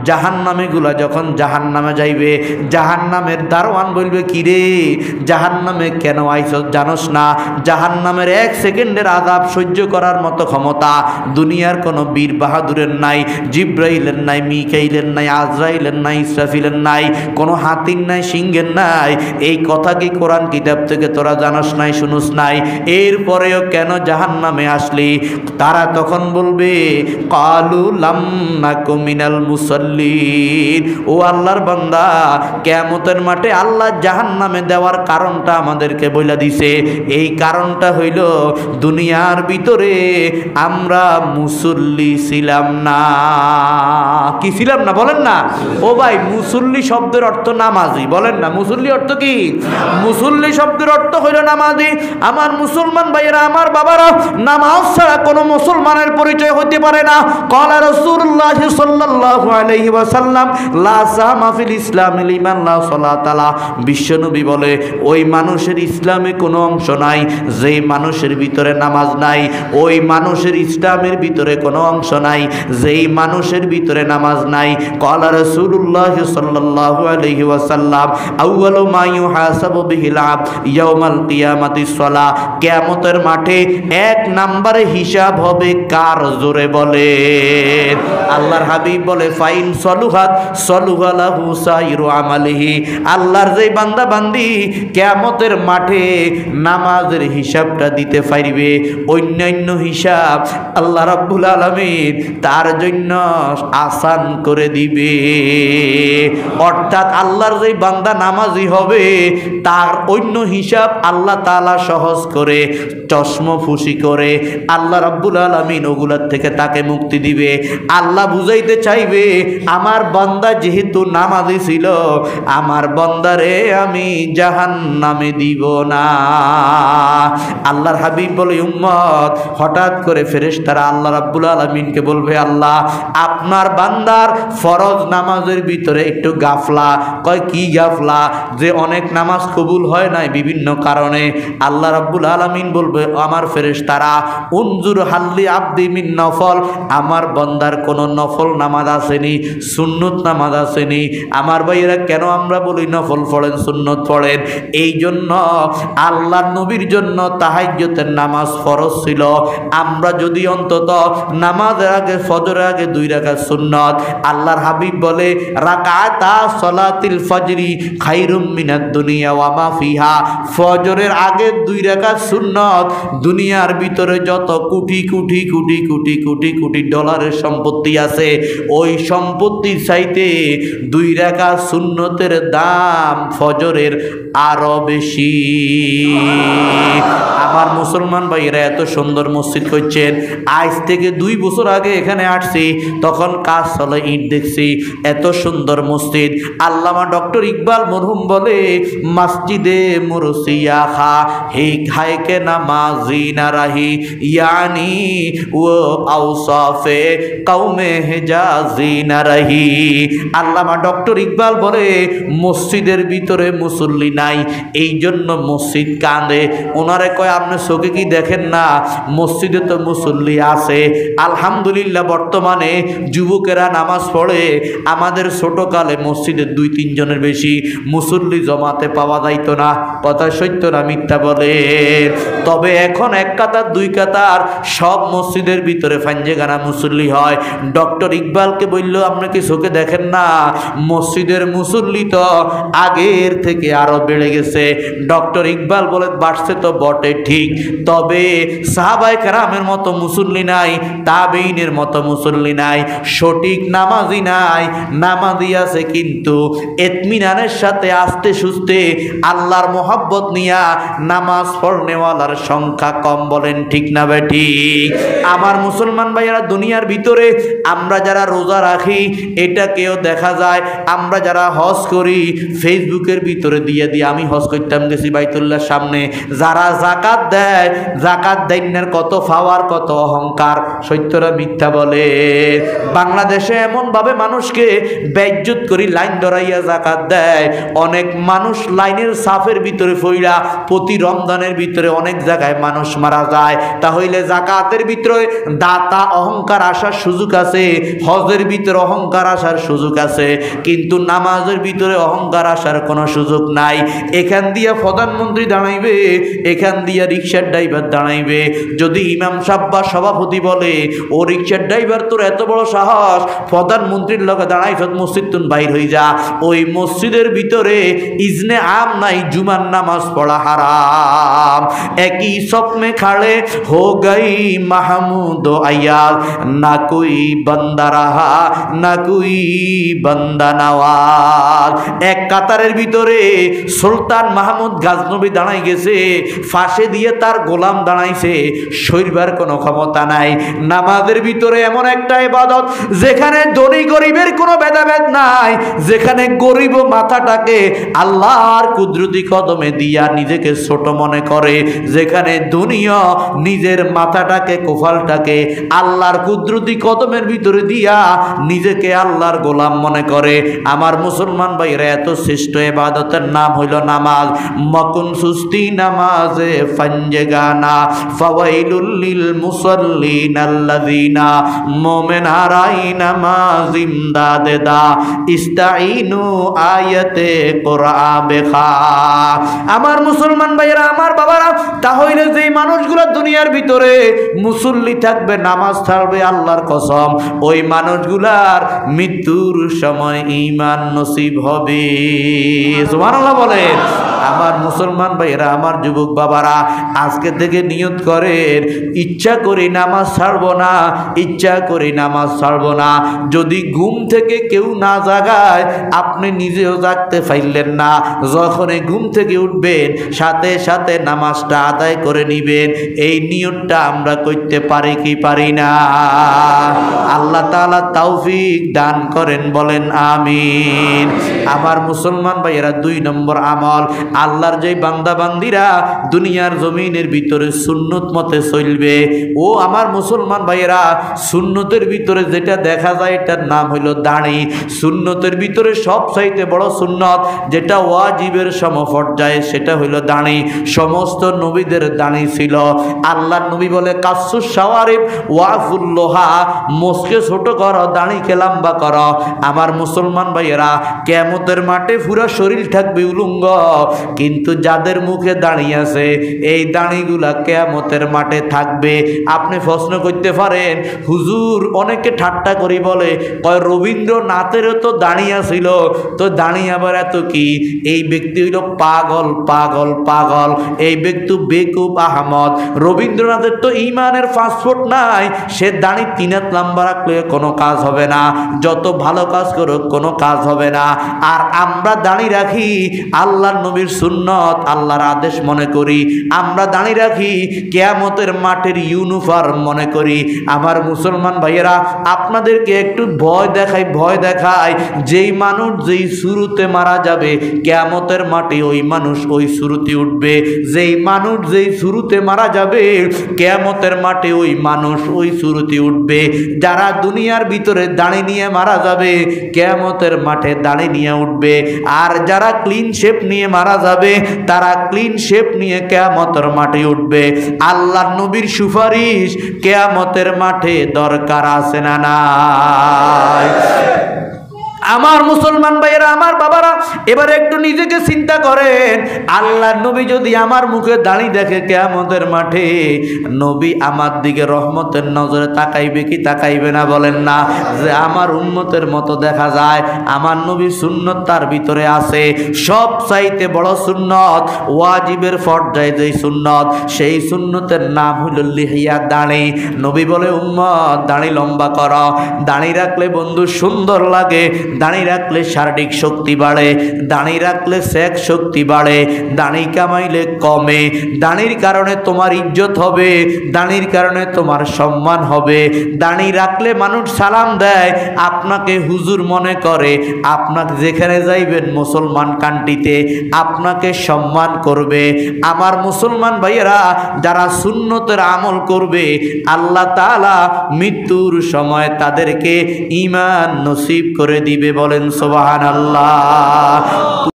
জাহান্নামে গুলা যখন জাহান্নামে যাইবে, জাহান্নামের দারোয়ান বলবে কি রে জাহান্নামে কেন আইছস জানোস না? জাহান্নামের এক সেকেন্ডের আযাব সহ্য করার মতো ক্ষমতা দুনিয়ার কোনো বীর বাহাদুরের নাই, জিব্রাইলের নাই, মিকাইলের নাই, আজরাইলের নাই, ইসরাফিলের নাই, কোনো হাতির নাই, সিংহের নাই। এই কথা কি কোরআন কিতাব থেকে তোরা জানোস নাই, শুনুস নাই? এরপরেও কেন জাহান্নামে আসলি? তারা তখন বলবে কালু লাম নাকু মিনাল মুসাল্লিন। ও আল্লাহর বান্দা, কিয়ামতের মাঠে আল্লাহ জাহান্নামে দেওয়ার কারণটা আমাদেরকে বলে দিছে। এই কারণটা হইল দুনিয়ার ভিতরে আমরা মুসল্লি ছিলাম না। কি ছিলাম না বলেন না? ও ভাই, মুসল্লি শব্দের অর্থ নামাজি, বলেন না মুসল্লি অর্থ কি? মুসল্লি শব্দের অর্থ হইল নামাজি। আমার মুসলমান ভাইয়েরা, আমার বাবারা, নামাজ ছাড়া কোনো মুসলমানের পরিচয় হতে পারে না। ক্বালা রাসূলুল্লাহ সাল্লাল্লাহু আলাইহি ওয়াসাল্লাম লা সামা ফিল ইসলাম লিমান লা সালাত আলা। বিশ্বনবী বলে ওই মানুষের ইসলামে কোনো অংশ নাই যেই মানুষের ভিতরে নামাজ নাই। ওই মানুষের ইসলামের ভিতরে কোনো অংশ নাই যেই মানুষের ভিতরে নামাজ নাই। ক্বালা রাসূলুল্লাহ সাল্লাল্লাহু আলাইহি ওয়াসাল্লাম আউয়ালু মা ইউহাসাবু বিহিল আবদ ইয়াউমাল কিয়ামাতিস সালাহ। কিয়ামতের মাঠে এক নম্বরে হিসাব হবে কার? জোরে বলে। আল্লাহর হাবিব বলে ফাইন সলুহাত সলুহা লাহু সাইরু আমালিহি। আল্লাহর যে বান্দা বান্দি কিয়ামতের মাঠে নামাজের হিসাবটা দিতে পারবে, অন্যান্য হিসাব আল্লাহ রাব্বুল আলামিন তার জন্য আসান করে দিবে। অর্থাৎ আল্লাহর যে বান্দা নামাজি হবে তার অন্য হিসাব আল্লাহ তাআলা সহজ করে, চশমা ফুসি করে আল্লাহ রাব্বুল আলামিন ওগুলার থেকে তাকে মুক্তি দিবে। আল্লাহ বুঝাইতে চাইবে আমার বান্দা যেহেতু নামাজি ছিল, আমার বান্দারে আমি জাহান্নামে দিব না। আল্লাহর হাবিব বলে উম্মত, হঠাৎ করে ফেরেশতারা আল্লাহ রাব্বুল আলামিনকে বলবে আল্লাহ আপনার বান্দার ফরজ নামাজের ভিতরে একটু গাফলা। কয় কি গাফলা? যে অনেক নামাজ কবুল হয় নাই বিভিন্ন কারণে। আল্লাহ রাব্বুল আলামিন বলবে আমার ফেরেশতারা উনজুর হাল্লি আব্দি মিন নফল, আমার বান্দার কোন নফল নামাজ আসেনি, সুন্নত নামাজ আসেনি। আমার ভাইয়েরা, কেন আমরা বলি নফল পড়েন, সুন্নত পড়েন? এই জন্য আল্লাহর নবীর জন্য তাহাজ্জুদের নামাজ ফরজ ছিল। আমরা যদি অন্তত নামাজের আগে, ফজরের আগে 2 রাকাত সুন্নত, আল্লাহর হাবিব বলে রাকাতা সালাতিল ফজরি খায়রুম মিনাদ দুনিয়া ওয়া মা ফিহা। ফজরের আগে 2 রাকাত সুন্নত দুনিয়ার ভিতরে যত কোটি কোটি কোটি কোটি কোটি কোটি ডলারের সম্পত্তি আছে, ওই সম্পত্তির চাইতে 2 রাকাত সুন্নতের দাম ফজরের আরো বেশি। আমার মুসলমান ভাইয়েরা, এত সুন্দর মসজিদ করছেন। আজ থেকে 2 বছর আগে এখানে আসছি, তখন কাজ চলে, ইট দেখছি। এত সুন্দর মসজিদ। আল্লামা ডক্টর ইকবাল মরহুম বলে মসজিদে মুরসিয়া খা হে খায় কে নামাজি না রাহি, ইয়ানি ও আওসাফে কওমে হেজাজি না রাহি। আল্লামা ডক্টর ইকবাল বলে মসজিদের ভিতরে মুসল্লি নাই, এই জন্য মসজিদ কাঁদে। ওনারে কয় আপনি চোখে কি দেখেন না? মসজিদে তো মুসল্লি আছে। আলহামদুলিল্লাহ বর্তমানে যুবকেরা নামাজ পড়ে। আমাদের ছোটকালে মসজিদে 2-3 জনের বেশি মুসল্লি জমাতে পাওয়া যাইত না। কথা সত্য না মিথ্যা বলে? তবে এখন 1 কাতার 2 কাতার সব মসজিদের ভিতরে ফাঞ্জেগানা মুসল্লি হয়। ডক্টর ইকবালকে বলল আপনি কি চোখে দেখেন না? মসজিদের মুসল্লি তো আগের থেকে আরো বেড়ে গেছে। ডক্টর ইকবাল বলে বাড়ছে তো বটে ঠিক, তবে সাহাবায়ে কেরামের মতো মুসল্লি নাই, তাবেঈনের মতো মুসল্লি নাই, সঠিক নামাজি নাই। নামাজি আছে কিন্তু ইতমিনানের সাথে আস্তে সুস্তে আল্লাহর মোহাব্বত নিয়া নামাজ পড়নেওয়ালার সংখ্যা কম। বলেন ঠিক না বেঠিক? আমার মুসলমান ভাইয়েরা, দুনিয়ার ভিতরে আমরা যারা রোজা রাখি এটাকেও দেখা যায়। আমরা যারা হজ করি ফেসবুকের ভিতরে দিয়ে দিই আমি হজ করতাম গেছি বাইতুল্লাহর সামনে। যারা জাকাত দেয়, জাকাত দেনার কত পাওয়ার, কত অহংকার। সত্যরা মিথ্যা বলে? বাংলাদেশে এমন ভাবে মানুষকে বেইজ্জত করি লাইন ধরাইয়া জাকাত দেয়। অনেক মানুষ লাইনের সাফের ভিতরে ফইরা প্রতি রমজানের ভিতরে অনেক জায়গায় মানুষ মারা যায়। তাহলে জাকাতের ভিতরে দাতা অহংকার আসার সুযোগ আছে, হজের পদের ভিতরে অহংকার আসার সুযোগ আছে, কিন্তু নামাজের ভিতরে অহংকার আসার কোনো সুযোগ নাই। এখান দিয়া প্রধানমন্ত্রী দাঁড়াইবে, এখান দিয়া রিক্সার ড্রাইভার দাঁড়াইবে। যদি ইমাম সাহেব বা সভাপতি বলে, ও রিক্সার ড্রাইভার তোর এত বড় সাহস, প্রধানমন্ত্রীর লগে দাঁড়াইছ, মসজিদ তুন বাইর হয়ে যা। ওই মসজিদের ভিতরে ইজনে আম নাই, জুমার নামাজ পড়া হারাম। একই স্বপ্নে খাড়ে হো গই মাহমুদ আয়াজ, না কোই বান্দা রাহা না কোই বান্দা নওয়াজ। এক কাতারের ভিতরে সুলতান মাহমুদ গাজনবী দাঁড়াই গেছে, ফাঁসে দিয়ে তার গোলাম দাঁড়াইছে, সইবার কোনো ক্ষমতা নাই। নামাজের ভিতরে এমন একটা ইবাদত যেখানে ধনী গরিবের কোনো ভেদাভেদ নাই, যেখানে গরিব মাথাটাকে আল্লাহর কুদরতি কদমে দিয়া নিজেকে ছোট মনে করে, যেখানে দুনিয়া নিজের মাথাটাকে কোফালটাকে আল্লাহর কুদরতি কদমের ভিতরে দিয়া নিজেকে আল্লাহর গোলাম মনে করে। আমার মুসলমান ভাইরা, এত শ্রেষ্ঠ ইবাদতের নাম হইল নামাজ। মকুন সুস্তি নামাজে ফাঞ্জেগানা ফাওয়াইলুল লিল মুসাল্লিন আল্লাযিনা মুমিন হারাই নামাজ ইমদাদে দা ইস্তাইনু আয়াতে কোরআন বেখা। আমার মুসলমান ভাইরা, আমার বাবারা, তাহলে যে মানুষগুলো দুনিয়ার ভিতরে মুসল্লি থাকবে, নামাজ ছাড়বে, আল্লাহর কসম ওই মানুষগুলার মৃত্যুর সময় ঈমান নসিব হবে। সুবহানাল্লাহ বলেন। আমার মুসলমান ভাইরা, আমার যুবক বাবারা, আজকে থেকে নিয়ত করেন, ইচ্ছা করি নামাজ ছাড়বো না, ইচ্ছা করি নামাজ ছাড়বো না। যদি ঘুম থেকে কেউ না জাগায়, আপনি নিজেও জাগতে পারলেন না, যখনই ঘুম থেকে উঠবেন সাথে সাথে নামাজটা আদায় করে নিবেন। এই নিয়তটা আমরা করতে পারি কি পারি না? আল্লাহ তাআলা তৌফিক দান করেন, বলেন আমিন। আমার মুসলমান ভাইয়েরা, 2 নম্বর আমল, আল্লাহর যে বান্দা বান্দিরা দুনিয়ার জমিনের ভিতরে সুন্নত মতে চলবে, ও আমার মুসলমান ভাইয়েরা, সুন্নতের ভিতরে যেটা দেখা যায় এটার নাম হইল দাড়ি। সুন্নতের ভিতরে সবচাইতে বড় সুন্নত, যেটা ওয়াজিবের সমপর্যায়ে, সেটা হইল দাড়ি। সমস্ত নবীদের দাড়ি ছিল। আল্লাহর নবী বলে, কাসুস শাওয়ারিব ওয়াফুল লোহা, মোসকে ছোট করো, দাড়িকে লম্বা করো। আমার মুসলমান ভাইয়েরা, কিয়ামতের মাঠে পুরো শরীর থাকবে উলঙ্গ, কিন্তু যাদের মুখে দাড়ি আছে, এই দাড়িগুলা কিয়ামতের মাঠে থাকবে। আপনি প্রশ্ন করতে পারেন, হুজুর, অনেকে ঠাট্টা করি বলে, কয় রবীন্দ্রনাথেরও তো দাড়ি ছিল, তো দাড়ি আবার এত কি? এই ব্যক্তি হইল পাগল পাগল পাগল, এই ব্যক্তি বেকুব আহমদ। রবীন্দ্রনাথের তো ইমানের পাসপোর্ট নাই, সে দাড়ি 3 হাত লম্বা রাখলে কোনো কাজ হবে না, যত ভালো কাজ করুক কোনো কাজ হবে না। আর আমরা দাড়ি রাখি আল্লাহর নবীর সুন্নত, আল্লাহর আদেশ মনে করি। আমরা দাড়ি রাখি কিয়ামতের মাঠের ইউনিফর্ম মনে করি। আমার মুসলমান ভাইয়েরা, আপনাদেরকে একটু ভয় দেখায়, যেই মানুষ যেই শুরুতে মারা যাবে, কিয়ামতের মাঠে ওই মানুষ ওই শুরুতে উঠবে। যেই মানুষ যেই শুরুতে মারা যাবে, কিয়ামতের মাঠে ওই মানুষ ওই শুরুতে উঠবে। যারা দুনিয়ার ভিতরে দাড়ি নিয়ে মারা যাবে, কিয়ামতের মাঠে দাড়ি নিয়ে উঠবে। আর যারা ক্লিন শেপ নিয়ে মারা যাবে, তারা ক্লিন শেপ নিয়ে কিয়ামতের মাঠে উঠবে। আল্লাহর নবীর সুপারিশ কিয়ামতের মাঠে দরকার আছে না নাই? আমার মুসলমান ভাইয়েরা, আমার বাবারা, এবার একটু নিজেকে চিন্তা করেন, আল্লাহর নবী যদি আমার মুখে দাড়ি দেখে কিয়ামতের মাঠে, নবী আমার দিকে রহমতের নজরে তাকাইবে কি তাকাইবে না? বলেন না। যে আমার উম্মতের মতো দেখা যায়, আমার নবী সুন্নত তার ভিতরে আছে। সব চাইতে বড় সুন্নত, ওয়াজিবের পর্যায়ে যে সুন্নত, সেই সুন্নতের নাম হইল লিহিয়া, দাড়ি। নবী বলে, উম্মত, দাড়ি লম্বা করো। দাড়ি রাখলে বন্ধু সুন্দর লাগে, দাড়ি রাখলে শারীরিক শক্তি বাড়ে, দাড়ি রাখলে সেক্স শক্তি বাড়ে, দাড়ি কামাইলে কমে, দাড়ির কারণে তোমার ইজ্জত হবে, দাড়ির কারণে তোমার সম্মান হবে। দাড়ি রাখলে মানুষ সালাম দেয়, আপনাকে হুজুর মনে করে, আপনাকে যেখানে যাইবেন মুসলমান কান্ট্রিতে আপনাকে সম্মান করবে। আমার মুসলমান ভাইয়েরা, যারা সুন্নতের আমল করবে, আল্লাহ তাআলা মৃত্যুর সময় তাদেরকে ঈমান নসিব করে দিবে। বলেন সুবহানাল্লাহ।